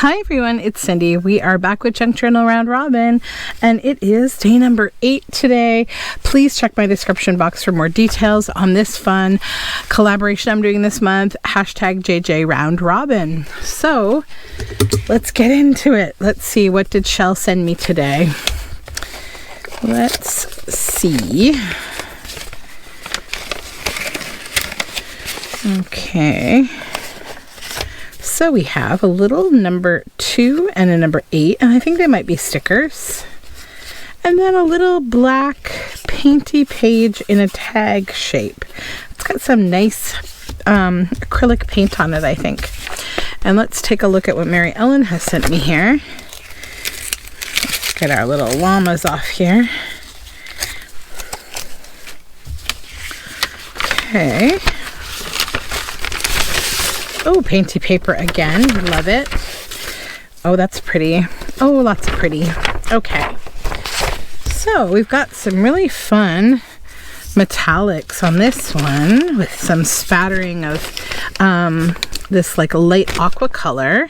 Hi everyone, it's Cindy. We are back with Junk Journal Round Robin, and it is day number 8 today. Please check my description box for more details on this fun collaboration I'm doing this month, hashtag jjroundrobin. So let's get into it. Let's see, what did Shell send me today? Let's see. Okay. So we have a little number 2 and a number 8, and I think they might be stickers. And then a little black painty page in a tag shape. It's got some nice acrylic paint on it, I think. And let's take a look at what Mary Ellen has sent me here. Let's get our little llamas off here. Okay. Oh, painty paper again. Love it. Oh, that's pretty. Oh, lots of pretty. Okay. So we've got some really fun metallics on this one with some spattering of this like light aqua color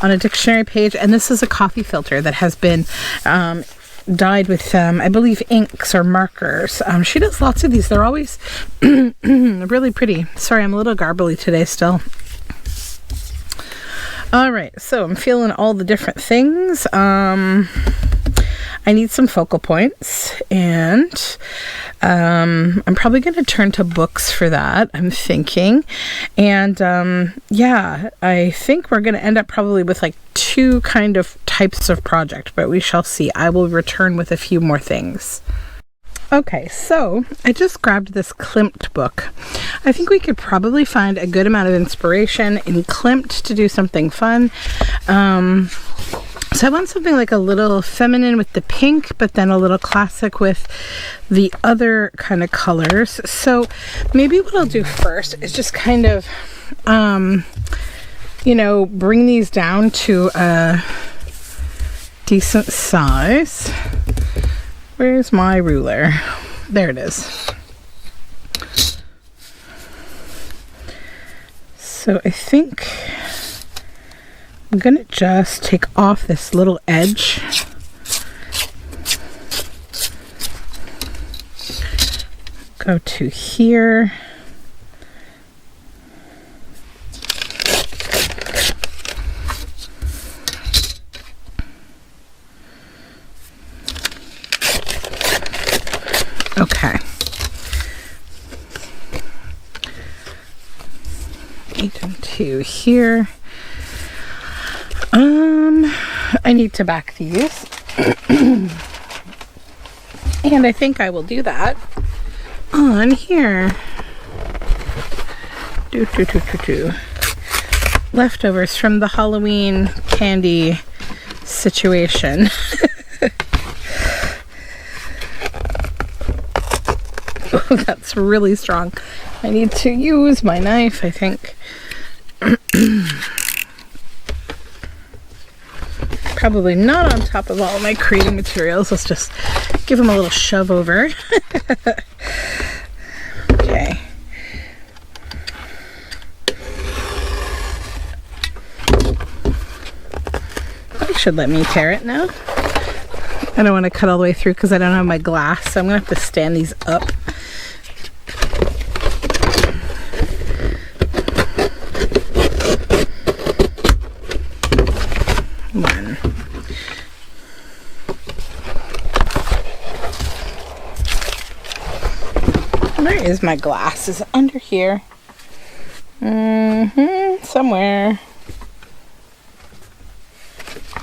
on a dictionary page. And this is a coffee filter that has been dyed with, I believe, inks or markers. She does lots of these. They're always really pretty. Sorry, I'm a little garbly today still. All right, so I'm feeling all the different things. I need some focal points, and I'm probably going to turn to books for that, I'm thinking. And yeah, I think we're going to end up probably with like 2 kind of types of project, but we shall see. I will return with a few more things. Okay, so I just grabbed this Klimt book. I think we could probably find a good amount of inspiration in Klimt to do something fun. So I want something like a little feminine with the pink, but then a little classic with the other kind of colors. So maybe what I'll do first is just kind of, you know, bring these down to a decent size. Where's my ruler? There it is. So I think I'm gonna just take off this little edge. Go to here. Okay. 8 and 2 here. I need to back these. And I think I will do that on here. Leftovers from the Halloween candy situation. Oh, that's really strong. I need to use my knife, I think. Probably not on top of all my creating materials. Let's just give them a little shove over. Okay. Probably should let me tear it now. I don't want to cut all the way through because I don't have my glass, so I'm going to have to stand these up. One. Where is my glass? Is it under here? Somewhere.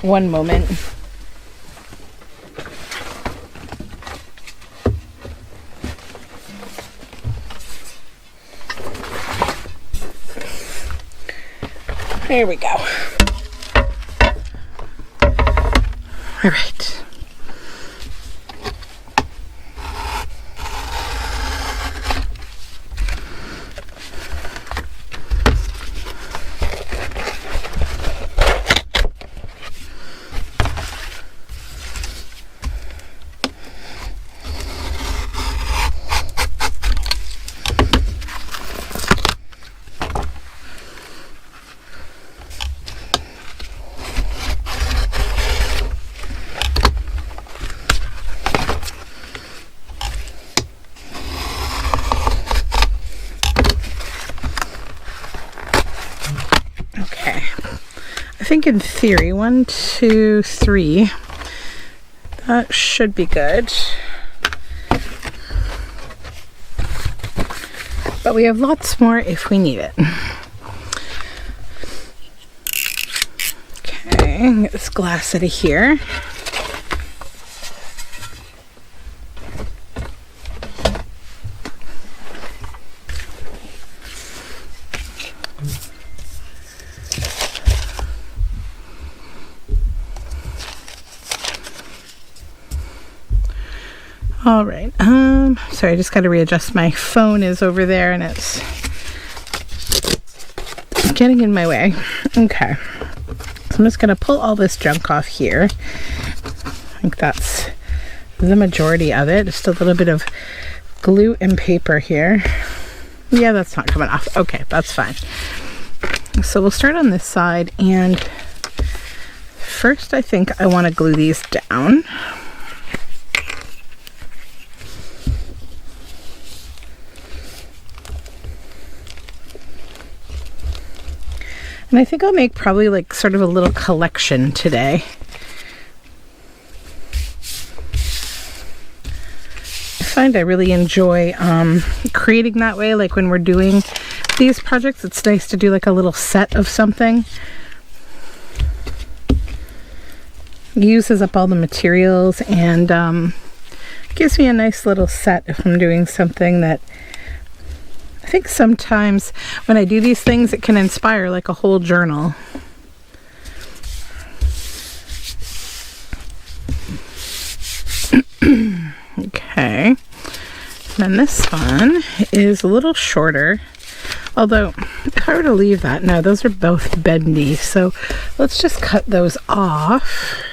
One moment. There we go. All right. Okay. I think in theory, 1, 2, 3, that should be good. But we have lots more if we need it. Okay, get this glass out of here. All right, sorry, I just got to readjust. My phone is over there and it's getting in my way. Okay, so I'm just going to pull all this junk off here. I think that's the majority of it. Just a little bit of glue and paper here. Yeah, that's not coming off. Okay, that's fine. So we'll start on this side, and first I think I want to glue these down. And I think I'll make probably like sort of a little collection today. I find I really enjoy creating that way. Like when we're doing these projects, it's nice to do like a little set of something. Uses up all the materials and gives me a nice little set if I'm doing something that I think sometimes when I do these things, it can inspire like a whole journal. Okay. And then this one is a little shorter. Although, if I were to leave that, no, those are both bendy. So let's just cut those off.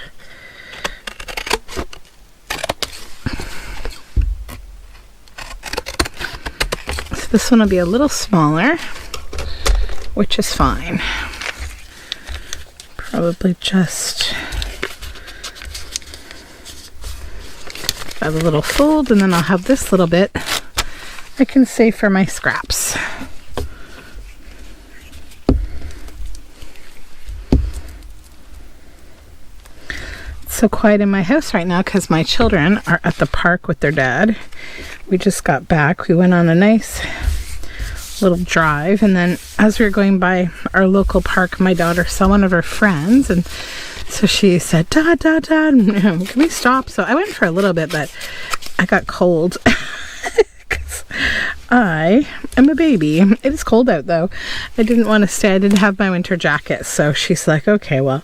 This one will be a little smaller, which is fine. Probably just have a little fold, and then I'll have this little bit I can save for my scraps. It's so quiet in my house right now because my children are at the park with their dad. We just got back. We went on a nice little drive, and then as we were going by our local park, my daughter saw one of her friends, and so she said, Dad, can we stop? So I went for a little bit, but I got cold. I am a baby. It is cold out though. I didn't want to stay. I didn't have my winter jacket, so she's like, okay, well,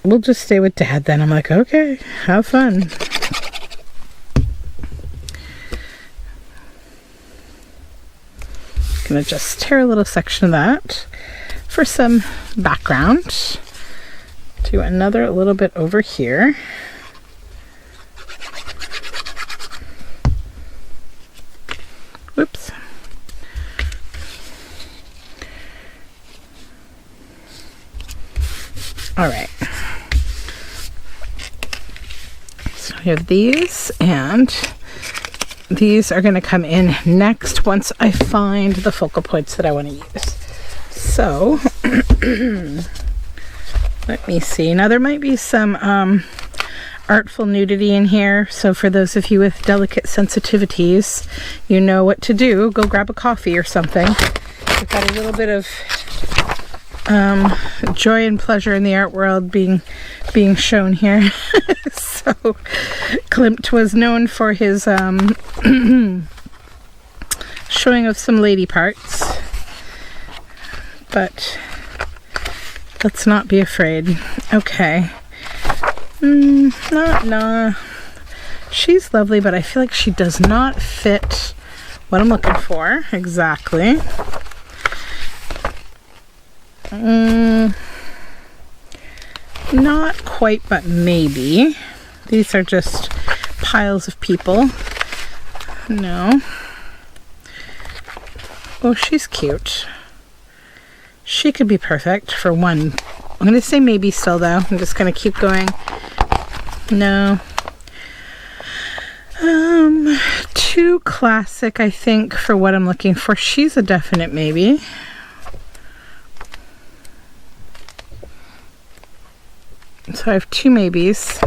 we'll just stay with Dad then. I'm like, okay, have fun. Gonna just tear a little section of that for some background. Do another a little bit over here. Whoops. All right. So we have these, and these are going to come in next once I find the focal points that I want to use. So, let me see. Now there might be some artful nudity in here, so for those of you with delicate sensitivities, you know what to do. Go grab a coffee or something. We've got a little bit of joy and pleasure in the art world being shown here. So Klimt was known for his showing of some lady parts, but let's not be afraid. Okay. Nah. She's lovely, but I feel like she does not fit what I'm looking for exactly. Not quite, but maybe. These are just piles of people. No. Oh, she's cute. She could be perfect for one. I'm going to say maybe still, though. I'm just going to keep going. No. Too classic, I think, for what I'm looking for. She's a definite maybe. So I have 2 maybes.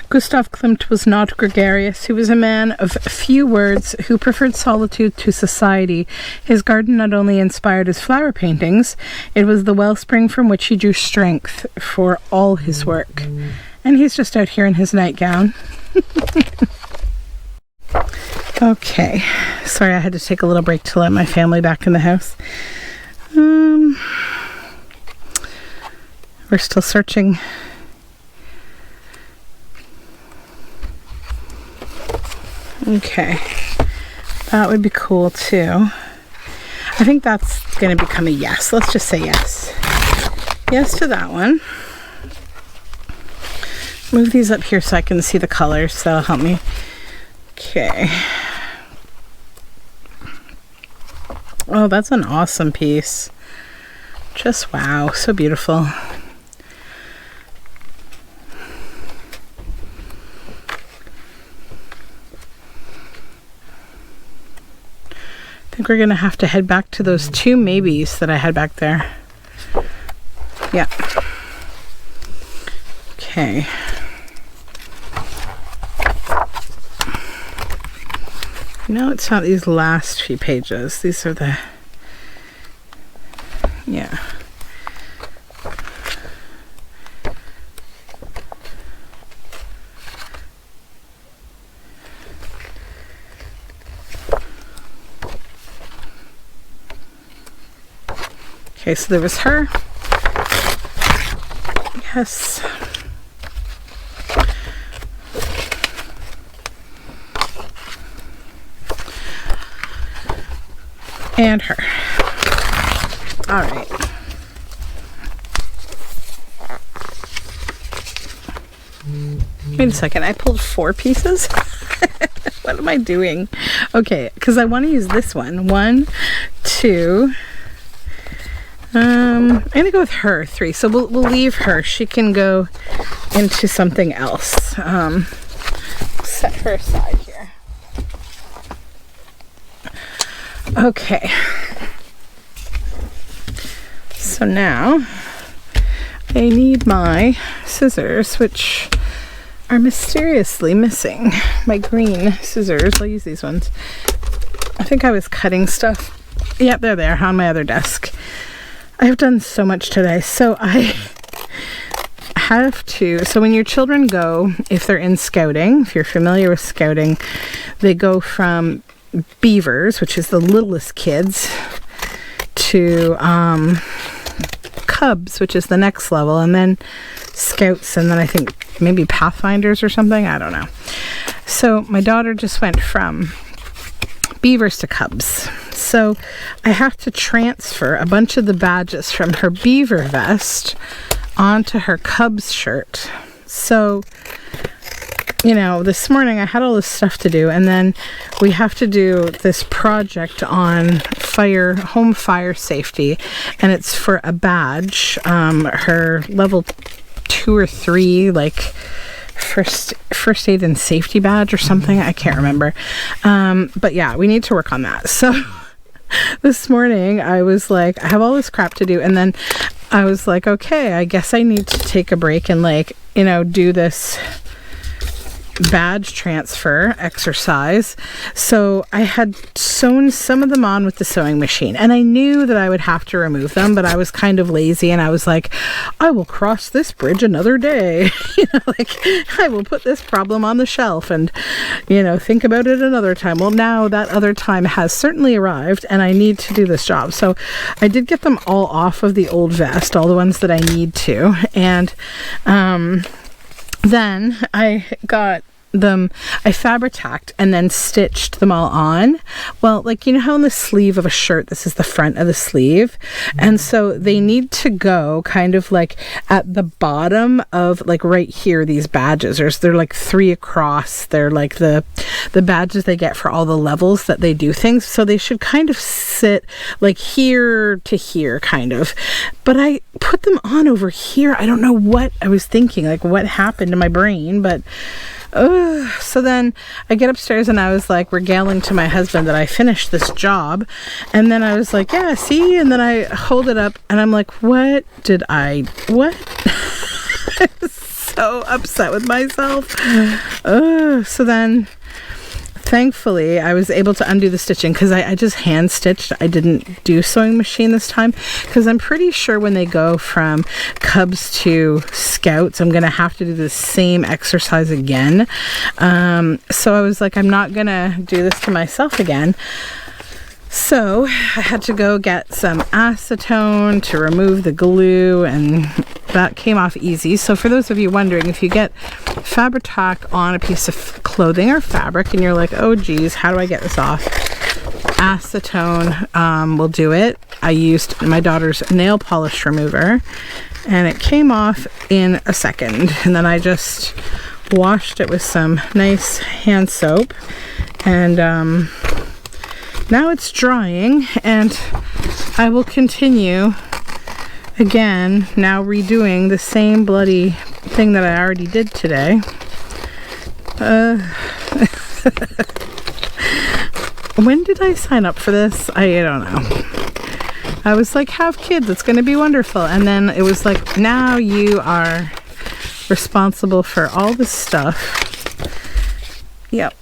Gustav Klimt was not gregarious. He was a man of few words who preferred solitude to society. His garden not only inspired his flower paintings, it was the wellspring from which he drew strength for all his work. And he's just out here in his nightgown. Okay. Sorry, I had to take a little break to let my family back in the house. We're still searching. Okay, that would be cool too. I think that's going to become a yes. Let's just say yes. Yes to that one. Move these up here so I can see the colors. So that'll help me. Okay. Oh, that's an awesome piece. Just wow, so beautiful. I think we're going to have to head back to those 2 maybes that I had back there. Yeah. Okay. No, it's not these last few pages. These are the... Yeah. Okay, so there was her. Yes. And her. All right. Wait a second, I pulled 4 pieces? What am I doing? Okay, because I want to use this one. 1, 2... I'm gonna go with her 3, so we'll leave her. She can go into something else. Set her aside here. Okay. So now I need my scissors, which are mysteriously missing. My green scissors. I'll use these ones. I think I was cutting stuff. Yep, they're there on my other desk. I've done so much today. So I have to, so when your children go, if they're in scouting, if you're familiar with scouting, they go from beavers, which is the littlest kids, to cubs, which is the next level, and then scouts, and then I think maybe pathfinders or something. I don't know. So my daughter just went from beavers to cubs. So I have to transfer a bunch of the badges from her beaver vest onto her cubs shirt. So, you know, this morning I had all this stuff to do, and then we have to do this project on home fire safety, and it's for a badge, her level 2 or 3, like first aid and safety badge or something. I can't remember. But yeah, we need to work on that. So this morning I was like, I have all this crap to do, and then I was like, okay, I guess I need to take a break and, like, you know, do this badge transfer exercise. So I had sewn some of them on with the sewing machine, and I knew that I would have to remove them, but I was kind of lazy, and I was like, I will cross this bridge another day. You know, like, I will put this problem on the shelf and, you know, think about it another time. Well, now that other time has certainly arrived, and I need to do this job. So I did get them all off of the old vest, all the ones that I need to, and then I got them, I Fabri-tacked and then stitched them all on. Well, like, you know how on the sleeve of a shirt, this is the front of the sleeve, and so they need to go kind of like at the bottom of, like, right here, these badges, they're like 3 across. They're like the badges they get for all the levels that they do things, so they should kind of sit like here to here, kind of. But I put them on over here. I don't know what I was thinking, like what happened to my brain, but So then I get upstairs and I was like regaling to my husband that I finished this job. And then I was like, yeah, see? And then I hold it up and I'm like, what? I was so upset with myself. So then thankfully I was able to undo the stitching because I just hand stitched. I didn't do sewing machine this time because I'm pretty sure when they go from cubs to scouts I'm gonna have to do the same exercise again. So I was like, I'm not gonna do this to myself again. So I had to go get some acetone to remove the glue, and that came off easy. So for those of you wondering, if you get Fabri-Tac on a piece of clothing or fabric and you're like, oh geez, how do I get this off? Acetone will do it. I used my daughter's nail polish remover and it came off in a second. And then I just washed it with some nice hand soap, and now it's drying, and I will continue again, now redoing the same bloody thing that I already did today. When did I sign up for this? I don't know. I was like, have kids, it's going to be wonderful. And then it was like, now you are responsible for all this stuff. Yep.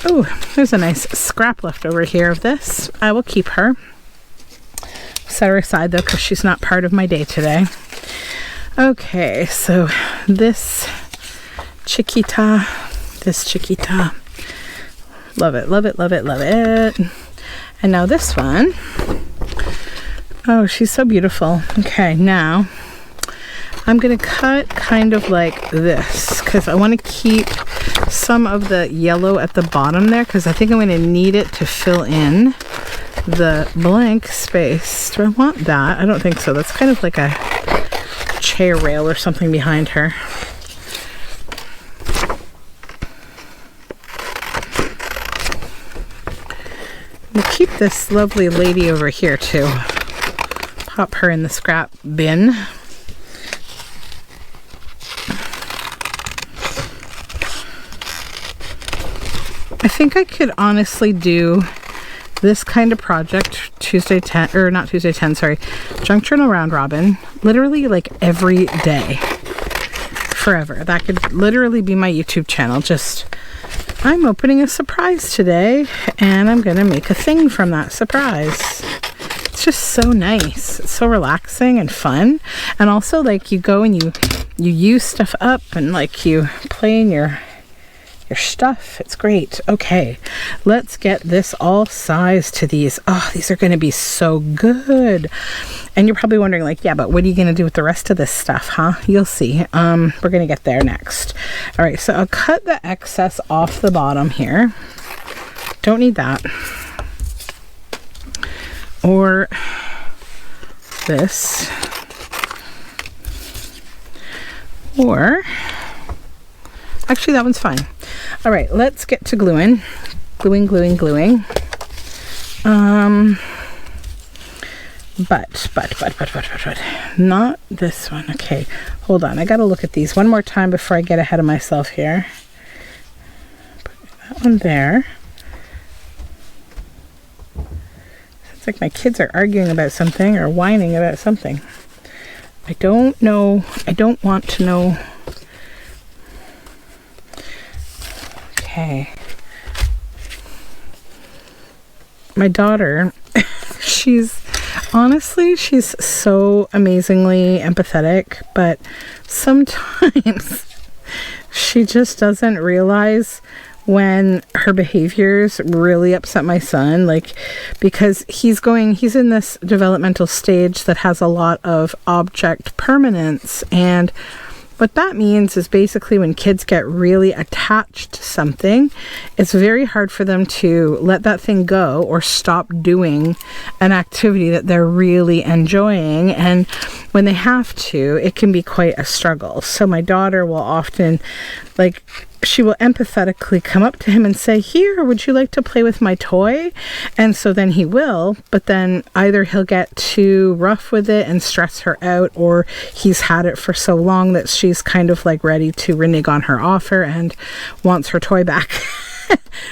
Oh, there's a nice scrap left over here of this. I will keep her. Set her aside though, because she's not part of my day today. Okay, so this chiquita, love it, love it, love it, love it. And now this one. Oh, she's so beautiful. Okay, now I'm gonna cut kind of like this because I want to keep some of the yellow at the bottom there because I think I'm going to need it to fill in the blank space. Do I want that? I don't think so. That's kind of like a chair rail or something behind her. We'll keep this lovely lady over here too. Pop her in the scrap bin. I think I could honestly do this kind of project Junk Journal Round Robin, literally like every day, forever. That could literally be my YouTube channel. Just, I'm opening a surprise today and I'm gonna make a thing from that surprise. It's just so nice. It's so relaxing and fun. And also like you go and you use stuff up and like you play in your stuff. It's great. Okay, let's get this all sized to these. Oh, these are going to be so good. And you're probably wondering like, yeah, but what are you going to do with the rest of this stuff, huh? You'll see. We're going to get there next. All right, so I'll cut the excess off the bottom here. Don't need that. Or this. Or actually, that one's fine. All right, let's get to gluing. Gluing. But not this one. Okay, hold on. I gotta look at these one more time before I get ahead of myself here. Put that one there. It's like my kids are arguing about something or whining about something. I don't know. I don't want to know. Okay. My daughter, she's so amazingly empathetic, but sometimes she just doesn't realize when her behaviors really upset my son, like because he's in this developmental stage that has a lot of object permanence, and what that means is basically when kids get really attached to something, it's very hard for them to let that thing go or stop doing an activity that they're really enjoying. And when they have to, it can be quite a struggle. So my daughter will often, like, she will empathetically come up to him and say, "Here, would you like to play with my toy?" And so then he will, but then either he'll get too rough with it and stress her out, or he's had it for so long that she's kind of like ready to renege on her offer and wants her toy back.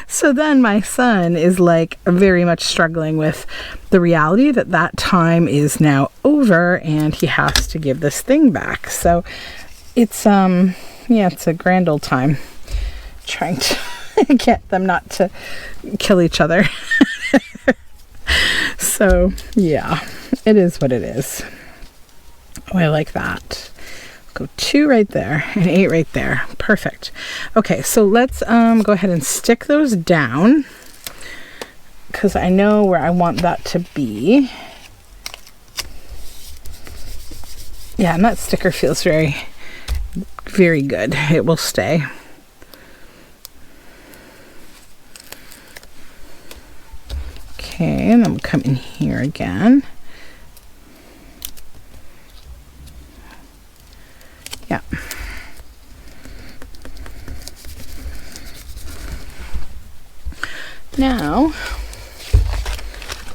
So then my son is like very much struggling with the reality that that time is now over and he has to give this thing back. So it's yeah, it's a grand old time trying to get them not to kill each other. So yeah, it is what it is. Oh, I like that. Go 2 right there and 8 right there. Perfect. Okay, so let's go ahead and stick those down because I know where I want that to be. Yeah, and that sticker feels very, very good. It will stay. Okay, and then we'll come in here again. Yeah. Now,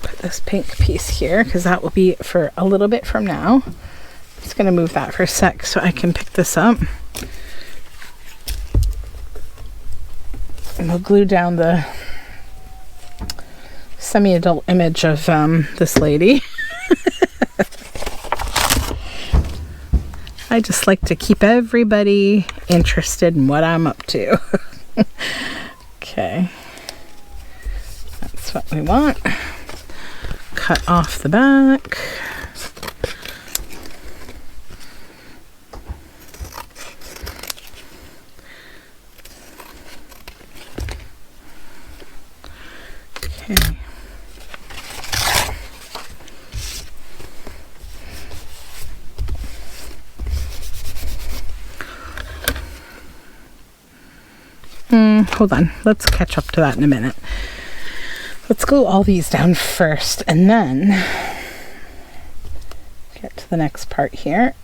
put this pink piece here because that will be for a little bit from now. I'm just going to move that for a sec so I can pick this up. And we'll glue down the semi-adult image of this lady. I just like to keep everybody interested in what I'm up to. Okay. That's what we want. Cut off the back. Okay. Hold on, let's catch up to that in a minute. Let's glue all these down first and then get to the next part here.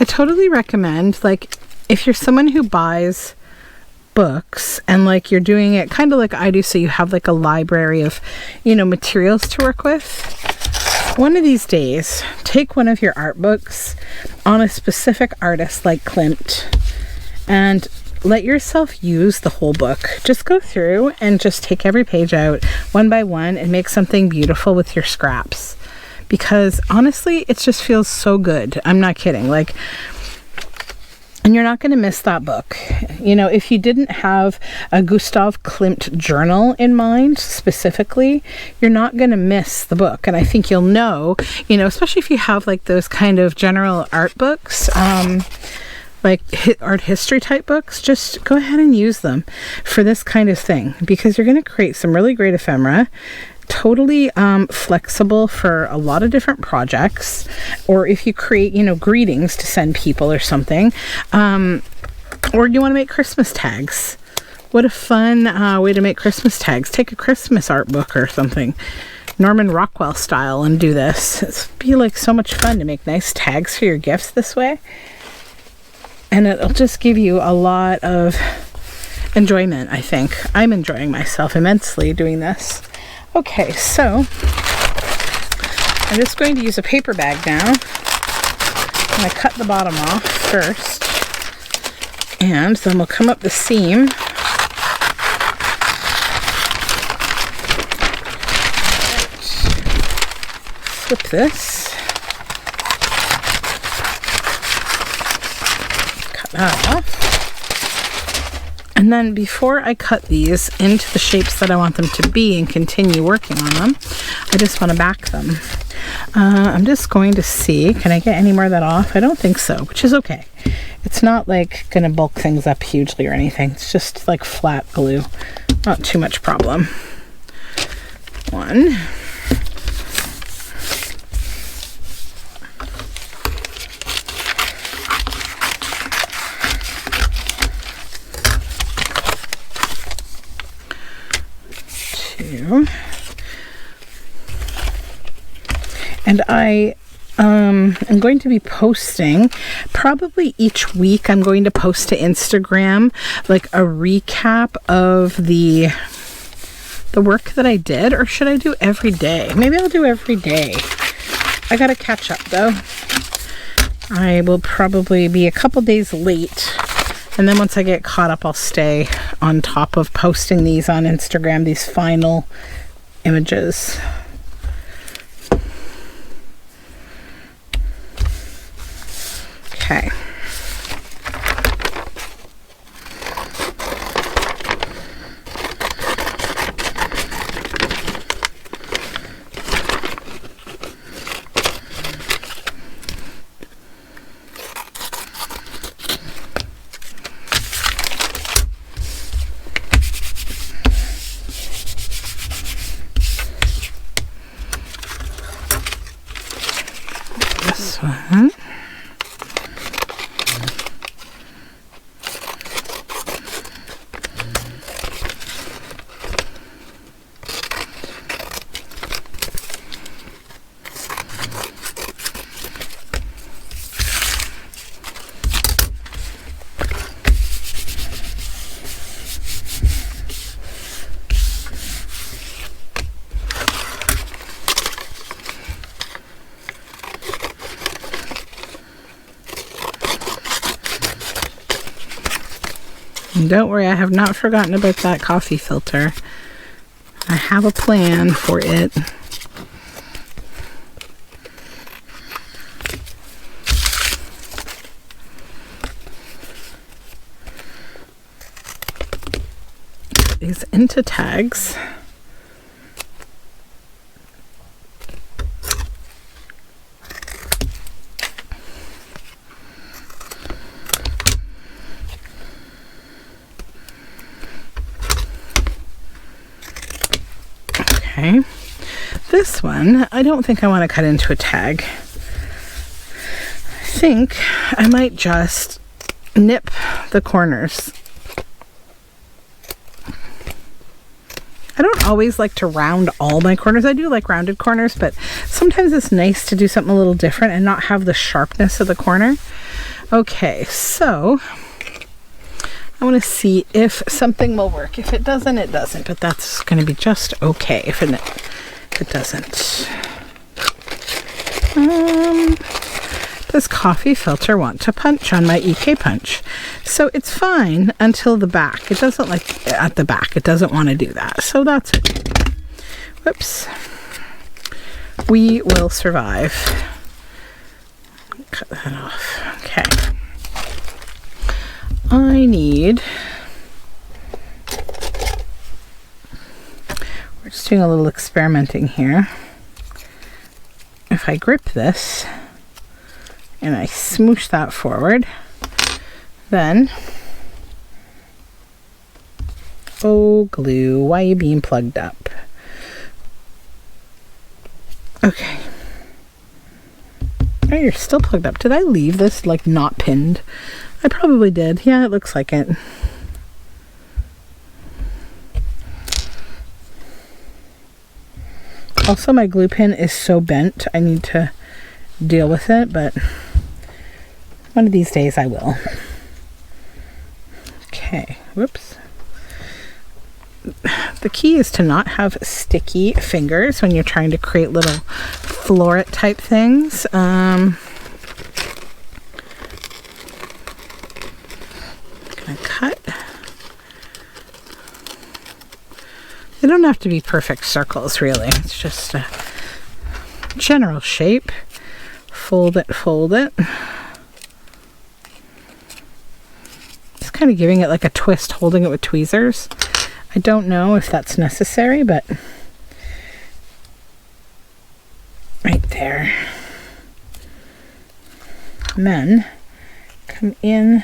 I totally recommend, like, if you're someone who buys books and like you're doing it kind of like I do, so you have like a library of, you know, materials to work with, one of these days take one of your art books on a specific artist like Klimt and let yourself use the whole book. Just go through and just take every page out one by one and make something beautiful with your scraps, because honestly it just feels so good. I'm not kidding. Like, and you're not going to miss that book. You know, if you didn't have a Gustav Klimt journal in mind specifically, you're not going to miss the book. And I think you'll know, you know, especially if you have like those kind of general art books, like art history type books, just go ahead and use them for this kind of thing, because you're going to create some really great ephemera. Totally flexible for a lot of different projects, or if you create, you know, greetings to send people or something, or you want to make Christmas tags. What a fun way to make Christmas tags. Take a Christmas art book or something, Norman Rockwell style, and do this. It'd be like so much fun to make nice tags for your gifts this way, and it'll just give you a lot of enjoyment. I think I'm enjoying myself immensely doing this. Okay, so I'm just going to use a paper bag now. I'm going to cut the bottom off first, and then we'll come up the seam. Flip this. Cut that off. And then before I cut these into the shapes that I want them to be and continue working on them, I just want to back them. I'm just going to see, can I get any more of that off? I don't think so, which is okay. It's not like going to bulk things up hugely or anything. It's just like flat glue. Not too much problem. One. 2. And I am going to be posting probably each week. I'm going to post to Instagram like a recap of the work that I did, or should I do every day? Maybe I'll do every day. I gotta catch up though. I will probably be a couple days late, and then once I get caught up, I'll stay on top of posting these on Instagram, these final images. Okay. This one. And don't worry, I have not forgotten about that coffee filter. I have a plan for it. Put these into tags. Okay, this one, I don't think I want to cut into a tag. I think I might just nip the corners. I don't always like to round all my corners. I do like rounded corners, but sometimes it's nice to do something a little different and not have the sharpness of the corner. Okay, so I want to see if something will work. If it doesn't, it doesn't, but that's going to be just okay if it doesn't. Does coffee filter want to punch on my EK punch? So it's fine until the back. It doesn't like at the back. It doesn't want to do that. So that's it. Whoops. We will survive. Cut that off. Okay. I need, we're just doing a little experimenting here. If I grip this and I smoosh that forward, then, oh glue, why are you being plugged up? Okay. Oh, you're still plugged up. Did I leave this like not pinned? I probably did. Yeah, it looks like it. Also, my glue pin is so bent. I need to deal with it, but one of these days I will. Okay. Whoops. The key is to not have sticky fingers when you're trying to create little floret type things. Cut. They don't have to be perfect circles, really. It's just a general shape. Fold it, fold it. Just kind of giving it like a twist, holding it with tweezers. I don't know if that's necessary, but right there. And then come in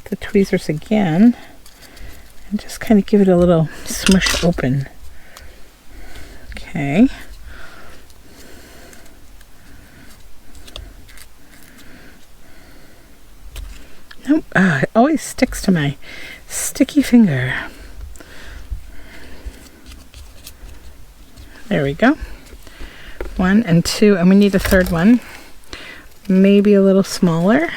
the tweezers again and just kind of give it a little smush open. Okay. Nope. It always sticks to my sticky finger. There we go. 1 and 2, and we need a third one. Maybe a little smaller.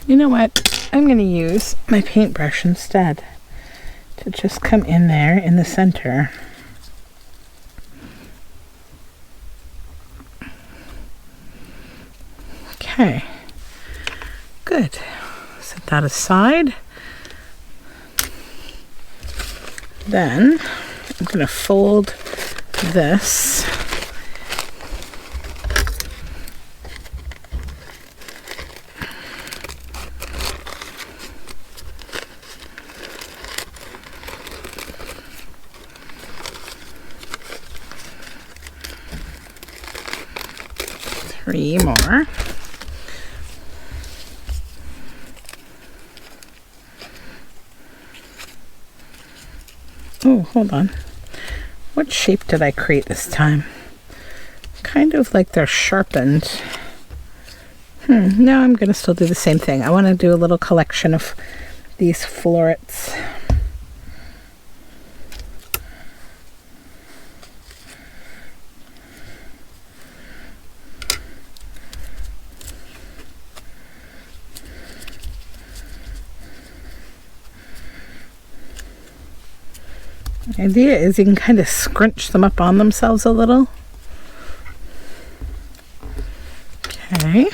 You know what? I'm going to use my paintbrush instead to just come in there in the center. Okay, good. Set that aside. Then I'm going to fold this. Three more. Oh, hold on. What shape did I create this time? Kind of like they're sharpened. No, I'm going to still do the same thing. I want to do a little collection of these florets. The idea is you can kind of scrunch them up on themselves a little. Okay.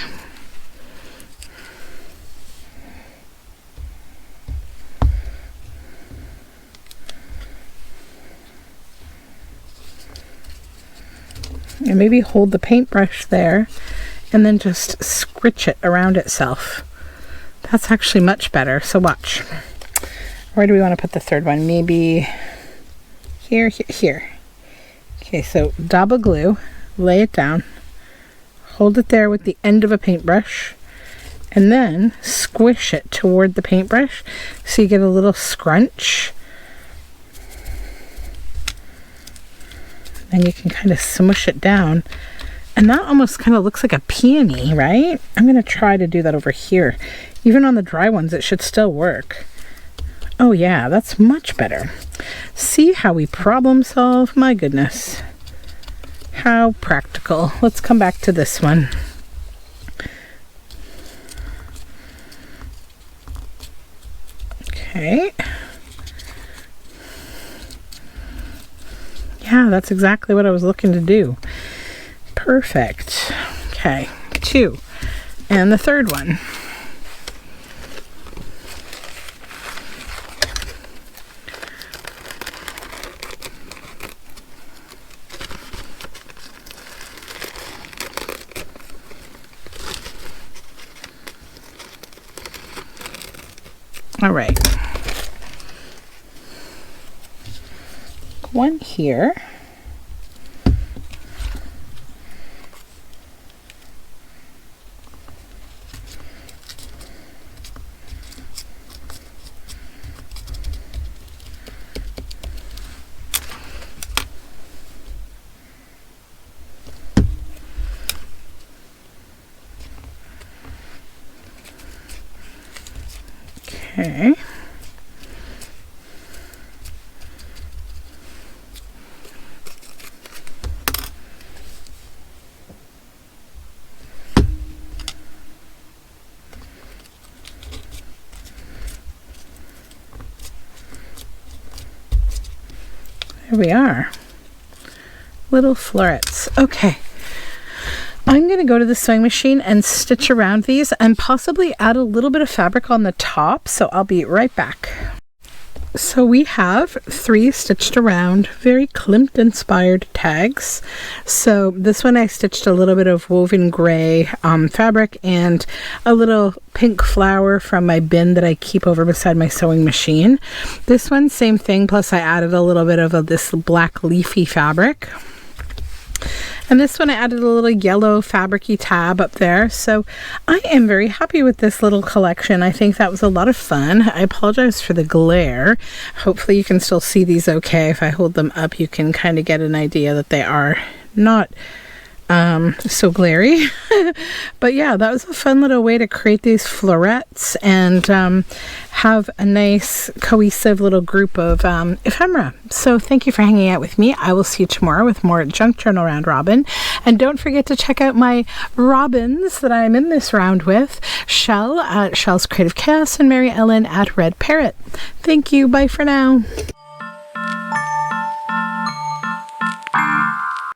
And maybe hold the paintbrush there and then just scritch it around itself. That's actually much better. So watch. Where do we want to put the third one? Maybe here, here. Okay, so double glue, lay it down, hold it there with the end of a paintbrush, and then squish it toward the paintbrush so you get a little scrunch. And you can kind of smush it down. And that almost kind of looks like a peony, right? I'm going to try to do that over here. Even on the dry ones, it should still work. Oh yeah, that's much better. See how we problem solve? My goodness. How practical. Let's come back to this one. Okay. Yeah, that's exactly what I was looking to do. Perfect. Okay, 2. And the third one. All right. One here. Okay. There we are. Little florets. Okay. I'm going to go to the sewing machine and stitch around these and possibly add a little bit of fabric on the top, so I'll be right back. So we have 3 stitched around, very Klimt inspired tags. So this one I stitched a little bit of woven gray fabric and a little pink flower from my bin that I keep over beside my sewing machine. This one, same thing, plus I added a little bit of this black leafy fabric. And this one I added a little yellow fabric-y tab up there. So I am very happy with this little collection. I think that was a lot of fun. I apologize for the glare. Hopefully you can still see these okay. If I hold them up, you can kind of get an idea that they are not so glary. But yeah, that was a fun little way to create these florets and have a nice cohesive little group of ephemera. So thank you for hanging out with me. I will see you tomorrow with more Junk Journal Round Robin. And don't forget to check out my robins that I'm in this round with, Shell at Chell's Creative Chaos and Mary Ellen at Red Parrot. Thank you. Bye for now.